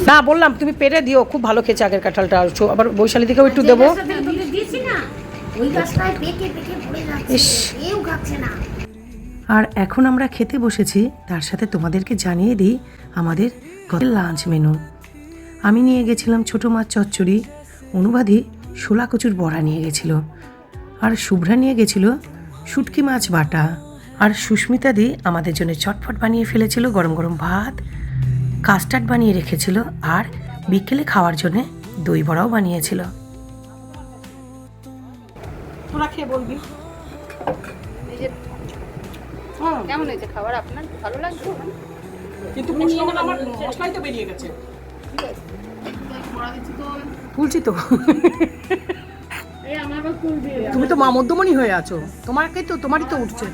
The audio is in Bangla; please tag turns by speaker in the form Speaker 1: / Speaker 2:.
Speaker 1: না বললাম তুমি পেরে দিও, খুব ভালো খেয়েছে আগের কাঁঠালটা। আবার বৈশালী দিকেও একটু দেবো। আর এখন আমরা খেতে বসেছি, তার সাথে তোমাদেরকে জানিয়ে দিই আমাদের লাঞ্চ মেনু। আমি নিয়ে গেছিলাম ছোটো মাছ চচ্চড়ি, অনুবাদী শোলা কচুর বড়া নিয়ে গেছিল, আর শুভ্রা নিয়ে গেছিল শুটকি মাছ বাটা, আর সুস্মিতা দি আমাদের জন্য চটপট বানিয়ে ফেলেছিল গরম গরম ভাত, কাস্টার্ড বানিয়ে রেখেছিল, আর বিকেলে খাওয়ার জন্য দই বড়াও বানিয়েছিল। তোরা খেয়ে বলবি
Speaker 2: কেমন হয়েছে খাবার? আপনার ভালো লাগছে?
Speaker 1: কিন্তু আমার মশলাই তো বেরিয়ে গেছে। ফুলছি তো। তুমি তো মা মধ্যমণি হয়ে আছো, তোমারই তো উঠছে।